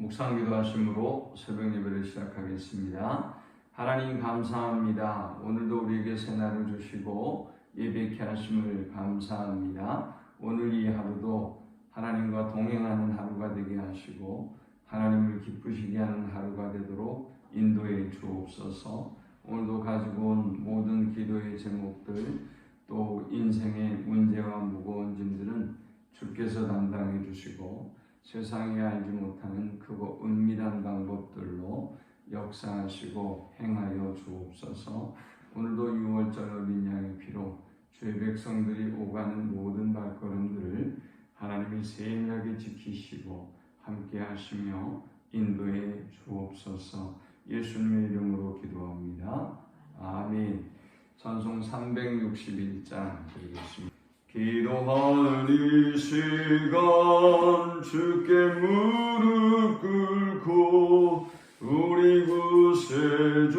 묵상 기도하심으로 새벽 예배를 시작하겠습니다. 하나님 감사합니다. 오늘도 우리에게 새날을 주시고 예배케 하심을 감사합니다. 오늘 이 하루도 하나님과 동행하는 하루가 되게 하시고 하나님을 기쁘시게 하는 하루가 되도록 인도해 주옵소서. 오늘도 가지고 온 모든 기도의 제목들 또 인생의 문제와 무거운 짐들은 주께서 담당해 주시고 세상이 알지 못하는 크고 은밀한 방법들로 역사하시고 행하여 주옵소서. 오늘도 6월절 어린 양의 피로 주의 백성들이 오가는 모든 발걸음들을 하나님이 세밀하게 지키시고 함께 하시며 인도해 주옵소서. 예수님의 이름으로 기도합니다. 아멘. 찬송 361장 드리겠습니다. 기도하는 이 시간 주께 무릎 꿇고 우리 구세주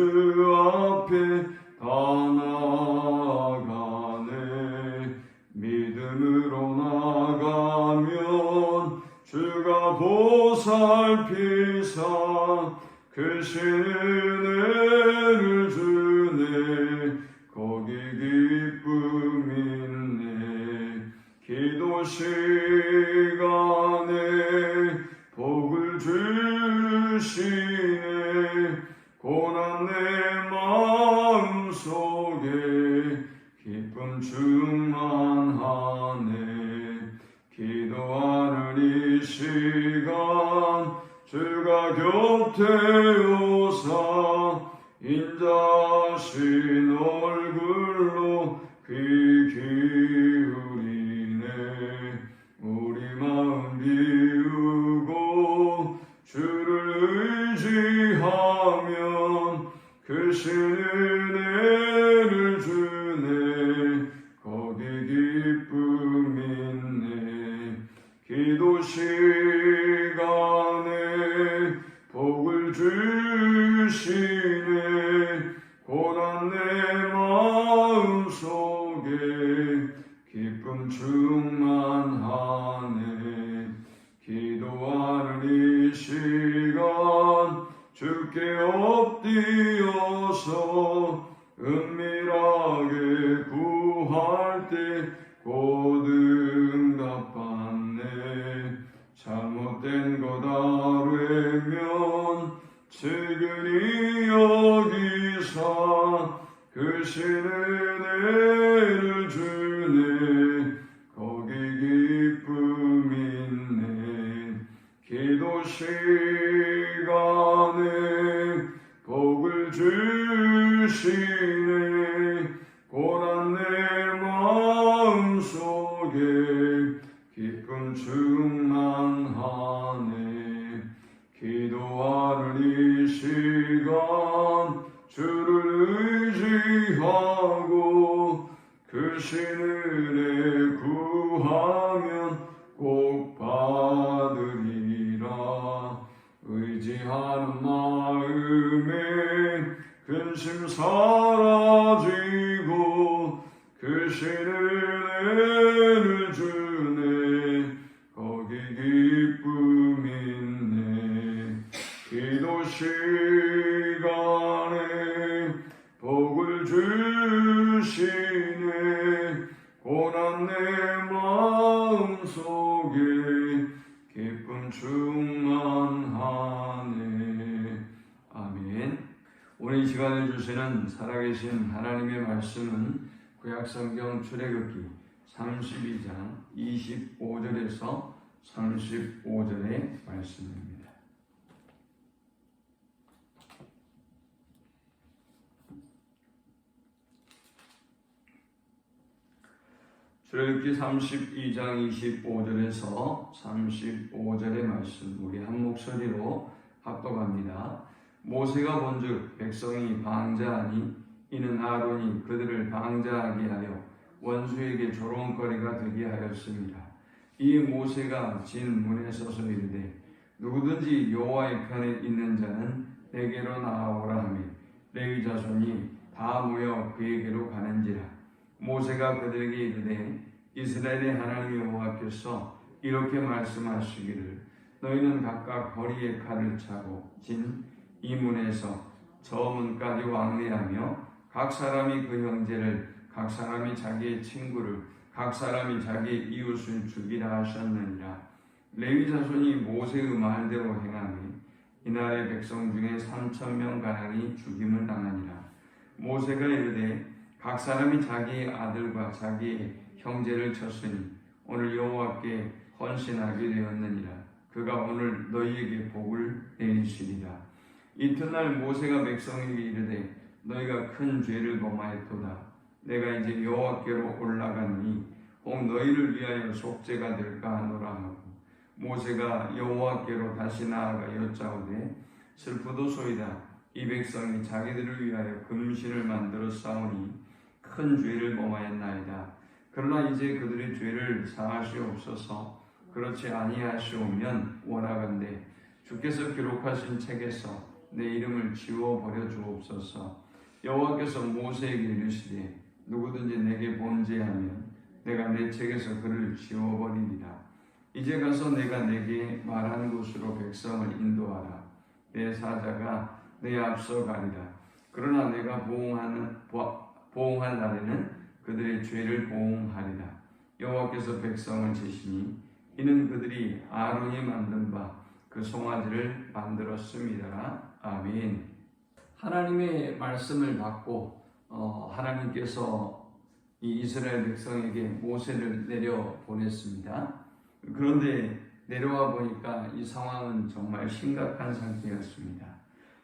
앞에 다 나아가네. 믿음으로 나가면 주가 보살피사 크신 은혜를 주네. 거기 기쁨 있네. 기도 시간에 복을 주시네. 고난 내 마음속에 기쁨 충만하네. 기도하는 이 시간 주가 곁에 오사 인자신 얼굴로 귀 기울이네. 우리 마음 비우고 주를 의지하면 크신 은혜를 주네. 거기 기쁨 있네. 기도 시간에 복을 주시네. 고난 내 마음속에 기쁨 충만하네. 기도하는 이 시간 주께 엎드려서 은밀하게 구할 때 곧 응답받네. 잘못된 것 아뢰면 측은히 여기사 크신 은혜를 주네. 거기 기쁨 있네. 기도 시간에 복을 주시네. 고난 내 마음속에 기쁨 충만하네. 기도하는 이 시간 주를 의지하고 크신 은혜 구하면 꼭 받으리라. 의지하는 마음에 근심 사라지고 크신 은혜를 주네. 거기 기쁨 있네. 기도 시간에 복을 주시네. 고난 내 마음속에 기쁨 충만하네. 아멘. 오늘 이 시간을 주시는 살아계신 하나님의 말씀은 구약성경 출애굽기 32장 25절에서 35절의 말씀입니다. 출애굽기 32장 25절에서 35절의 말씀 우리 한 목소리로 합독합니다. 모세가 본즉 백성이 방자하니 이는 아론이 그들을 방자하게 하여 원수에게 조롱거리가 되게 하였습니다. 이 모세가 진 문에 서서 이르되 누구든지 여호와의 편에 있는 자는 내게로 나아오라 하며 레위 자손이 다 모여 그에게로 가는지라. 모세가 그들에게 이르되 이스라엘의 하나님 여호와께서 이렇게 말씀하시기를 너희는 각각 허리에 칼을 차고 진 이 문에서 저 문까지 왕래하며 각 사람이 그 형제를 각 사람이 자기의 친구를 각 사람이 자기의 이웃을 죽이라 하셨느니라. 레위 자손이 모세의 말대로 행하니 이날의 백성 중에 3,000명 가량이 죽임을 당하니라. 모세가 이르되 각 사람이 자기의 아들과 자기의 형제를 쳤으니 오늘 여호와께 헌신하게 되었느니라. 그가 오늘 너희에게 복을 내리시리라. 이튿날 모세가 백성에게 이르되 너희가 큰 죄를 범하였도다. 내가 이제 여호와께로 올라가니 혹 너희를 위하여 속죄가 될까 하노라 하고 모세가 여호와께로 다시 나아가 여짜오되 슬프도소이다. 이 백성이 자기들을 위하여 금신을 만들어 싸우니 큰 죄를 범하였나이다. 그러나 이제 그들의 죄를 사하시옵소서. 그렇지 아니하시오면 원하건대 주께서 기록하신 책에서 내 이름을 지워버려 주옵소서. 여호와께서 모세에게 이르시되 누구든지 내게 범죄하면 내가 내 책에서 그를 지워버리리라. 이제 가서 내가 내게 말한 곳으로 백성을 인도하라. 내 사자가 내 앞서 가리라. 그러나 내가 보응할 날에는 그들의 죄를 보응하리라. 여호와께서 백성을 치시니 이는 그들이 아론이 만든 바 그 송아지를 만들었습니다. 아멘. 하나님의 말씀을 받고 하나님께서 이 이스라엘 백성에게 모세를 내려 보냈습니다. 그런데 내려와 보니까 이 상황은 정말 심각한 상태였습니다.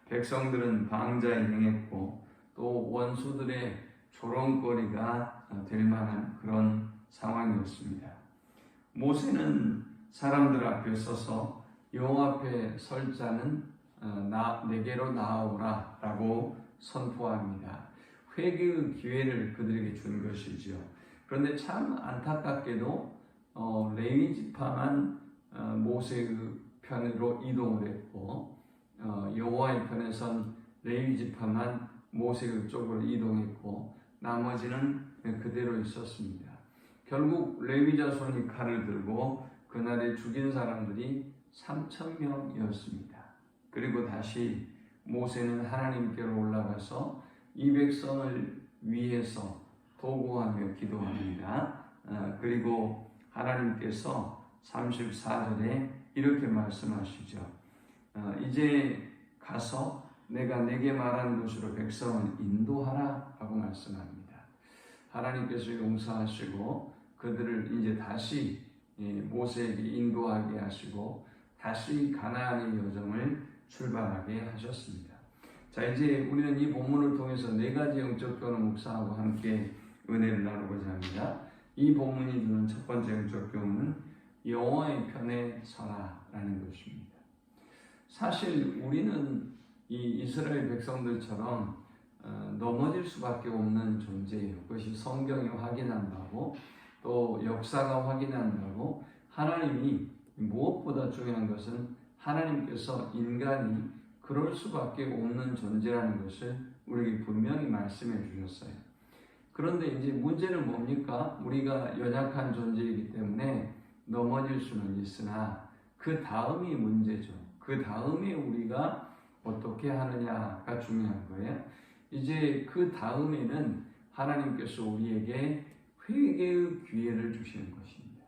백성들은 방자에 행했고 또 원수들의 조롱거리가 될 만한 그런 상황이었습니다. 모세는 사람들 앞에 서서 여호와 앞에 설 자는 내게로 나아오라 라고 선포합니다. 회개의 기회를 그들에게 준 것이지요. 그런데 참 안타깝게도 레위 지파만 모세의 편으로 이동을 했고 여호와의 편에 선 레위 지파만 모세의 쪽으로 이동했고 나머지는 그대로 있었습니다. 결국 레위 자손이 칼을 들고 그날에 죽인 사람들이 3,000명이었습니다. 그리고 다시 모세는 하나님께로 올라가서 이 백성을 위해서 도구하며 기도합니다. 그리고 하나님께서 34절에 이렇게 말씀하시죠. 이제 가서 내가 내게 말한 곳으로 백성을 인도하라 라고 말씀합니다. 하나님께서 용서하시고 그들을 이제 다시 모세에게 인도하게 하시고 다시 가나안의 여정을 출발하게 하셨습니다. 자, 이제 우리는 이 본문을 통해서 네 가지 영적 교훈을 묵상하고 함께 은혜를 나누고자 합니다. 이 본문이 주는 첫 번째 영적 교훈은 여호와의 편에 서라라는 것입니다. 사실 우리는 이 이스라엘 백성들처럼 넘어질 수밖에 없는 존재예요. 그것이 성경이 확인한 바고 또 역사가 확인한 바고 하나님이 무엇보다 중요한 것은 하나님께서 인간이 그럴 수밖에 없는 존재라는 것을 우리에게 분명히 말씀해 주셨어요. 그런데 이제 문제는 뭡니까? 우리가 연약한 존재이기 때문에 넘어질 수는 있으나 그 다음이 문제죠. 그 다음에 우리가 어떻게 하느냐가 중요한 거예요. 이제 그 다음에는 하나님께서 우리에게 회개의 기회를 주시는 것입니다.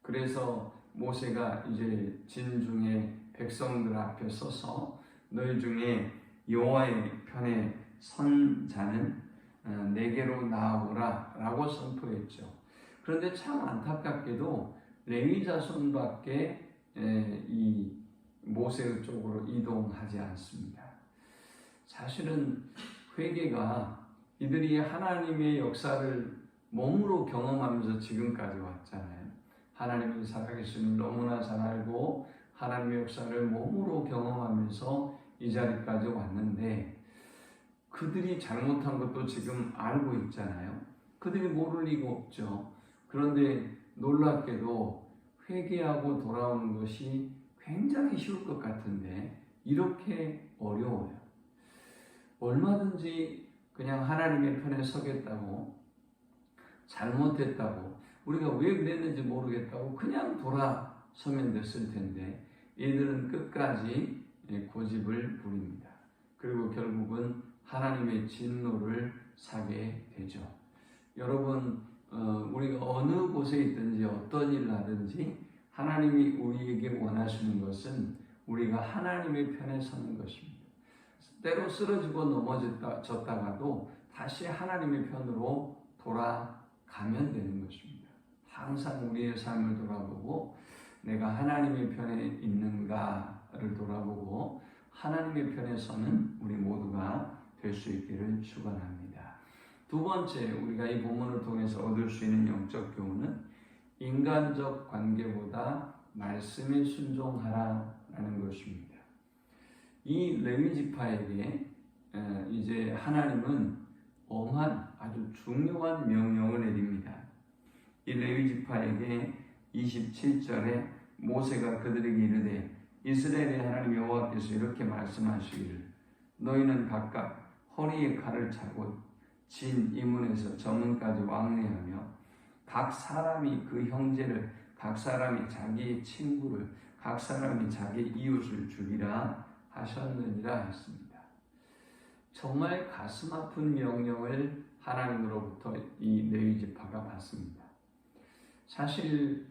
그래서 모세가 이제 진중에 백성들 앞에 서서 너희 중에 여호와의 편에 선 자는 내게로 나아오라 라고 선포했죠. 그런데 참 안타깝게도 레위 자손밖에 이 모세 쪽으로 이동하지 않습니다. 사실은 회개가 이들이 하나님의 역사를 몸으로 경험하면서 지금까지 왔잖아요. 하나님의 살아계심을 너무나 잘 알고 하나님의 역사를 몸으로 경험하면서 이 자리까지 왔는데 그들이 잘못한 것도 지금 알고 있잖아요. 그들이 모를 리가 없죠. 그런데 놀랍게도 회개하고 돌아오는 것이 굉장히 쉬울 것 같은데 이렇게 어려워요. 얼마든지 그냥 하나님의 편에 서겠다고 잘못했다고 우리가 왜 그랬는지 모르겠다고 그냥 돌아서면 됐을 텐데 이들은 끝까지 고집을 부립니다. 그리고 결국은 하나님의 진노를 사게 되죠. 여러분, 우리가 어느 곳에 있든지 어떤 일을 하든지 하나님이 우리에게 원하시는 것은 우리가 하나님의 편에 서는 것입니다. 때로 쓰러지고 넘어졌다가도 다시 하나님의 편으로 돌아가면 되는 것입니다. 항상 우리의 삶을 돌아보고 내가 하나님의 편에 있는가를 돌아보고 하나님의 편에 서는 우리 모두가 될 수 있기를 축원합니다. 두 번째, 우리가 이 본문을 통해서 얻을 수 있는 영적 교훈은 인간적 관계보다 말씀에 순종하라라는 것입니다. 이 레위 지파에게 이제 하나님은 엄한 아주 중요한 명령을 내립니다. 이 레위 지파에게 27절에 모세가 그들에게 이르되 이스라엘의 하나님 여호와께서 이렇게 말씀하시기를 너희는 각각 허리에 칼을 차고 진 이문에서 저문까지 왕래하며 각 사람이 그 형제를 각 사람이 자기의 친구를 각 사람이 자기 이웃을 죽이라 하셨느니라 했습니다. 정말 가슴 아픈 명령을 하나님으로부터 이 레위 지파가 받습니다. 사실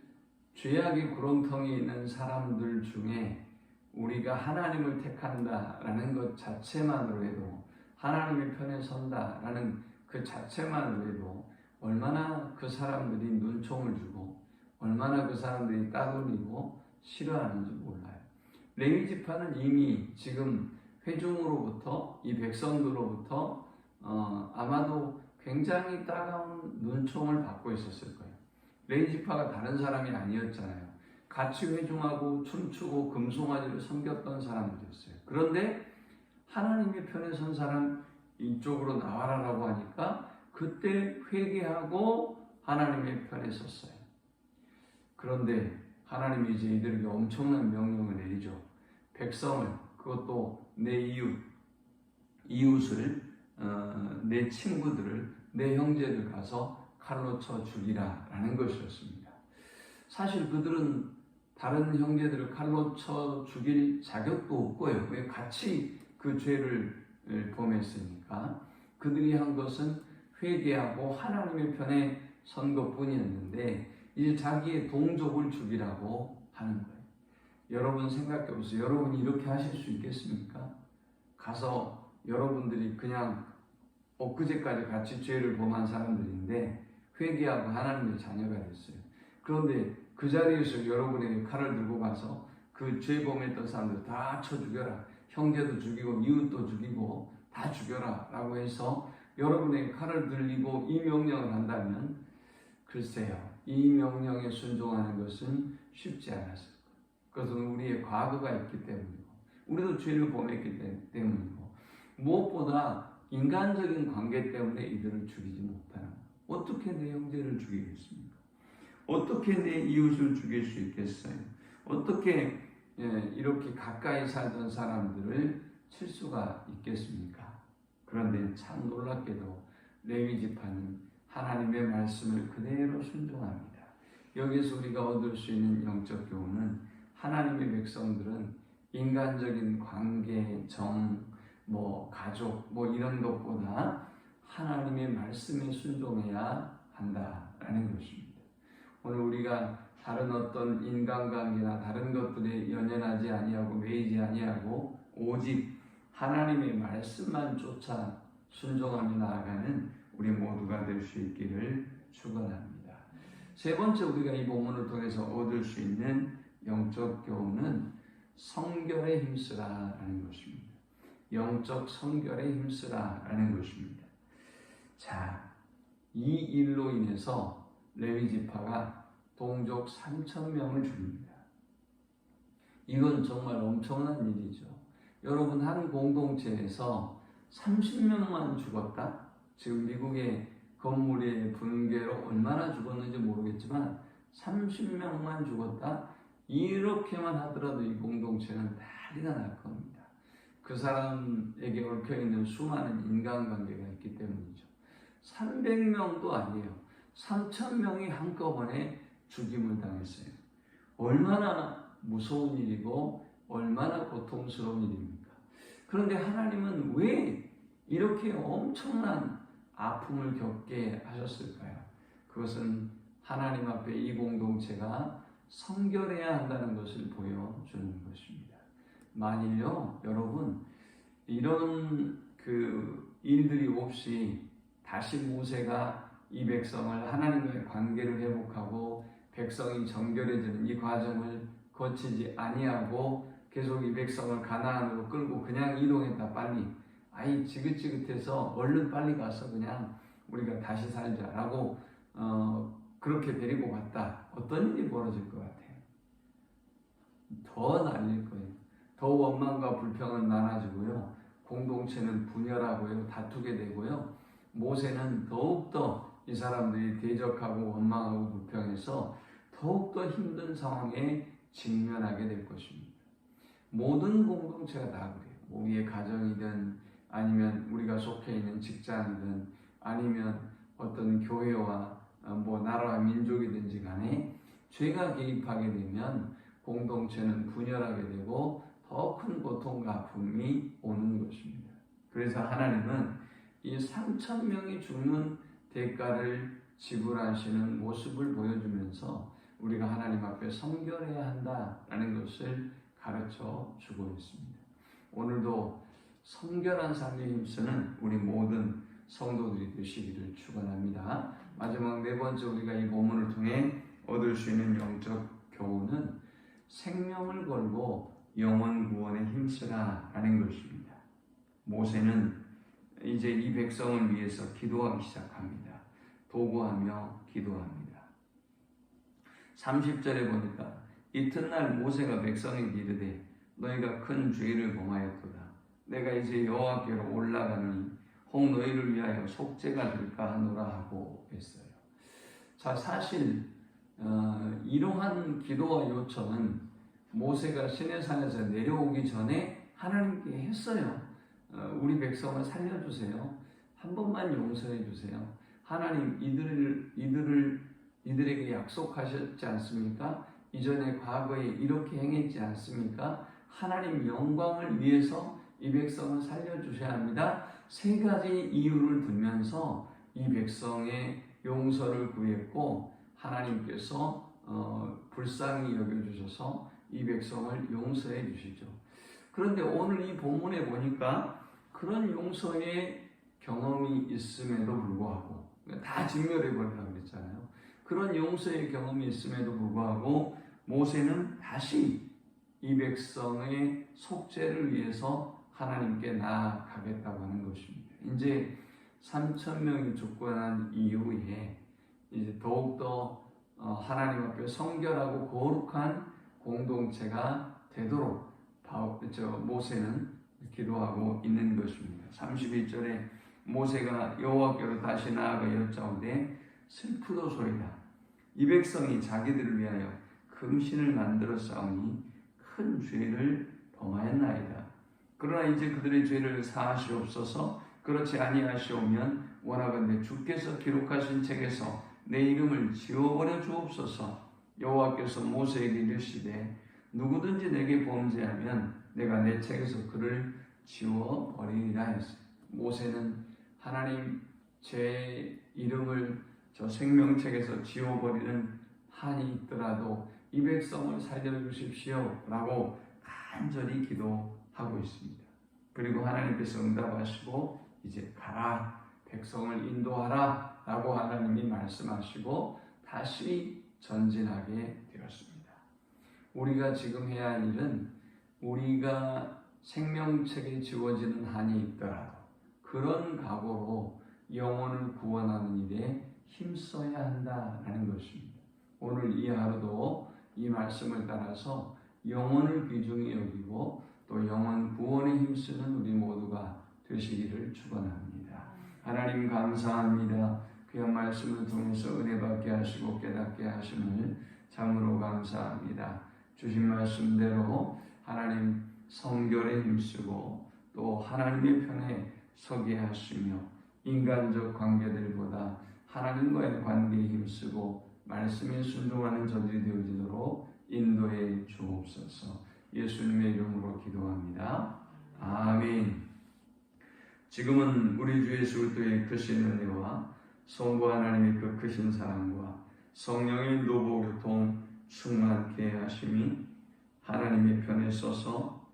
죄악의 구렁텅이에 있는 사람들 중에 우리가 하나님을 택한다라는 것 자체만으로 해도 하나님의 편에 선다라는 그 자체만으로 해도 얼마나 그 사람들이 눈총을 주고 얼마나 그 사람들이 따돌리고 싫어하는지 몰라요. 레위 지파는 이미 지금 회중으로부터 이 백성들로부터 아마도 굉장히 따가운 눈총을 받고 있었을 거예요. 레위 지파가 다른 사람이 아니었잖아요. 같이 회중하고 춤추고 금송아지를 섬겼던 사람들이었어요. 그런데 하나님의 편에 선 사람 이쪽으로 나와라라고 하니까 그때 회개하고 하나님의 편에 섰어요. 그런데 하나님이 이제 이들에게 엄청난 명령을 내리죠. 백성을, 그것도 내 이웃을, 내 친구들을, 내 형제를 가서 칼로 쳐 죽이라라는 것이었습니다. 사실 그들은 다른 형제들을 칼로 쳐 죽일 자격도 없고요. 왜 같이 그 죄를 범했으니까. 그들이 한 것은 회개하고 하나님의 편에 선 것뿐이었는데 이제 자기의 동족을 죽이라고 하는 거예요. 여러분 생각해 보세요. 여러분이 이렇게 하실 수 있겠습니까? 가서 여러분들이 그냥 엊그제까지 같이 죄를 범한 사람들인데 회개하고 하나님의 자녀가 됐어요. 그런데 그 자리에서 여러분에게 칼을 들고 가서 그 죄 범했던 사람들 다 쳐 죽여라. 형제도 죽이고 이웃도 죽이고 다 죽여라 라고 해서 여러분에게 칼을 들리고 이 명령을 한다면 글쎄요. 이 명령에 순종하는 것은 쉽지 않았을 거예요. 그것은 우리의 과거가 있기 때문이고 우리도 죄를 범했기 때문이고 무엇보다 인간적인 관계 때문에 이들을 죽이지 못하는 거예요. 어떻게 내 형제를 죽이겠습니까? 어떻게 내 이웃을 죽일 수 있겠어요? 어떻게 이렇게 가까이 살던 사람들을 칠 수가 있겠습니까? 그런데 참 놀랍게도 레위 지파는 하나님의 말씀을 그대로 순종합니다. 여기서 우리가 얻을 수 있는 영적 교훈은 하나님의 백성들은 인간적인 관계, 정, 가족, 이런 것보다 하나님의 말씀에 순종해야 한다라는 것입니다. 오늘 우리가 다른 어떤 인간관계나 다른 것들에 연연하지 아니하고 매이지 아니하고 오직 하나님의 말씀만 쫓아 순종하며 나아가는 우리 모두가 될 수 있기를 축원합니다. 세 번째 우리가 이 본문을 통해서 얻을 수 있는 영적 교훈은 성결에 힘쓰라라는 것입니다. 영적 성결에 힘쓰라라는 것입니다. 자, 이 일로 인해서 레위 지파가 동족 3,000명을 죽입니다. 이건 정말 엄청난 일이죠. 여러분, 한 공동체에서 30명만 죽었다? 지금 미국의 건물의 붕괴로 얼마나 죽었는지 모르겠지만 30명만 죽었다? 이렇게만 하더라도 이 공동체는 난리가 날 겁니다. 그 사람에게 얽혀있는 수많은 인간관계가 있기 때문이죠. 300명도 아니에요. 3,000명이 한꺼번에 죽임을 당했어요. 얼마나 무서운 일이고 얼마나 고통스러운 일입니까? 그런데 하나님은 왜 이렇게 엄청난 아픔을 겪게 하셨을까요? 그것은 하나님 앞에 이 공동체가 성결해야 한다는 것을 보여주는 것입니다. 만일요, 여러분, 이런 일들이 없이 다시 모세가 이 백성을 하나님과의 관계를 회복하고 백성이 정결해지는 이 과정을 거치지 아니하고 계속 이 백성을 가나안으로 끌고 그냥 이동했다 빨리 지긋지긋해서 얼른 빨리 가서 그냥 우리가 다시 살자라고 그렇게 데리고 갔다. 어떤 일이 벌어질 것 같아요? 더 나뉠 거예요. 더 원망과 불평은 많아지고요. 공동체는 분열하고요. 다투게 되고요. 모세는 더욱더 이 사람들이 대적하고 원망하고 불평해서 더욱더 힘든 상황에 직면하게 될 것입니다. 모든 공동체가 다 그래요. 우리의 가정이든 아니면 우리가 속해 있는 직장이든 아니면 어떤 교회와 나라와 민족이든지 간에 죄가 개입하게 되면 공동체는 분열하게 되고 더 큰 고통과 아픔이 오는 것입니다. 그래서 하나님은 이 3,000명이 죽는 대가를 지불하시는 모습을 보여주면서 우리가 하나님 앞에 성결해야 한다라는 것을 가르쳐 주고 있습니다. 오늘도 성결한 삶에 힘쓰는 우리 모든 성도들이 되시기를 축원합니다. 마지막 네 번째 우리가 이 본문을 통해 얻을 수 있는 영적 교훈은 생명을 걸고 영혼 구원에 힘쓰라 라는 것입니다. 모세는 이제 이 백성을 위해서 기도하기 시작합니다. 도구하며 기도합니다. 30절에 보니까 이튿날 모세가 백성에게 이르되 너희가 큰 죄를 범하였도다. 내가 이제 여호와께로 올라가니 혹 너희를 위하여 속죄가 될까 하노라 하고 했어요. 자, 사실 이러한 기도와 요청은 모세가 시내산에서 내려오기 전에 하나님께 했어요. 우리 백성을 살려주세요. 한 번만 용서해 주세요. 하나님 이들에게 약속하셨지 않습니까? 이전에 과거에 이렇게 행했지 않습니까? 하나님 영광을 위해서 이 백성을 살려주셔야 합니다. 세 가지 이유를 들면서 이 백성의 용서를 구했고 하나님께서 불쌍히 여겨주셔서 이 백성을 용서해 주시죠. 그런데 오늘 이 본문에 보니까 그런 용서의 경험이 있음에도 불구하고 다 진멸해 버리라고 그랬잖아요. 그런 용서의 경험이 있음에도 불구하고 모세는 다시 이 백성의 속죄를 위해서 하나님께 나아가겠다고 하는 것입니다. 이제 3,000명이 죽고 난 이후에 이제 더욱더 하나님 앞에 성결하고 거룩한 공동체가 되도록 모세는 기도하고 있는 것입니다. 31절에 모세가 여호와께로 다시 나아가 여짜오되 슬프도소이다. 이 백성이 자기들을 위하여 금신을 만들어 싸우니 큰 죄를 범하였나이다. 그러나 이제 그들의 죄를 사하시옵소서. 그렇지 아니하시오면 원하건대 주께서 기록하신 책에서 내 이름을 지워버려 주옵소서. 여호와께서 모세에게 이르시되 누구든지 내게 범죄하면 내가 내 책에서 그를 지워버리리라 했어요. 모세는 하나님 제 이름을 저 생명책에서 지워버리는 한이 있더라도 이 백성을 살려주십시오 라고 간절히 기도하고 있습니다. 그리고 하나님께서 응답하시고 이제 가라 백성을 인도하라 라고 하나님이 말씀하시고 다시 전진하게 되었습니다. 우리가 지금 해야 할 일은 우리가 생명책에 지워지는 한이 있더라도 그런 각오로 영혼을 구원하는 일에 힘써야 한다는 것입니다. 오늘 이 하루도 이 말씀을 따라서 영혼을 귀중히 여기고 또 영혼 구원에 힘쓰는 우리 모두가 되시기를 축원합니다. 하나님 감사합니다. 그의 말씀을 통해서 은혜 받게 하시고 깨닫게 하심을 참으로 감사합니다. 주신 말씀대로 하나님 성결에 힘쓰고 또 하나님의 편에 서게 하시며 인간적 관계들보다 하나님과의 관계에 힘쓰고 말씀에 순종하는 저들이 되어지도록 인도해 주옵소서. 예수님의 이름으로 기도합니다. 아멘. 지금은 우리 주 예수 그리스도의 크신 은혜와 성부 하나님의 그 크신 사랑과 성령의 인도 교통 충만케 하심이 하나님의 편에 서서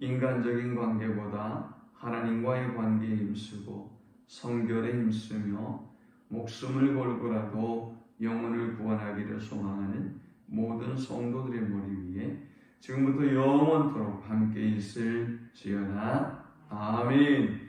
인간적인 관계보다 하나님과의 관계에 힘쓰고 성결에 힘쓰며 목숨을 걸고라도 영혼을 구원하기를 소망하는 모든 성도들의 머리 위에 지금부터 영원토록 함께 있을지어다. 아멘.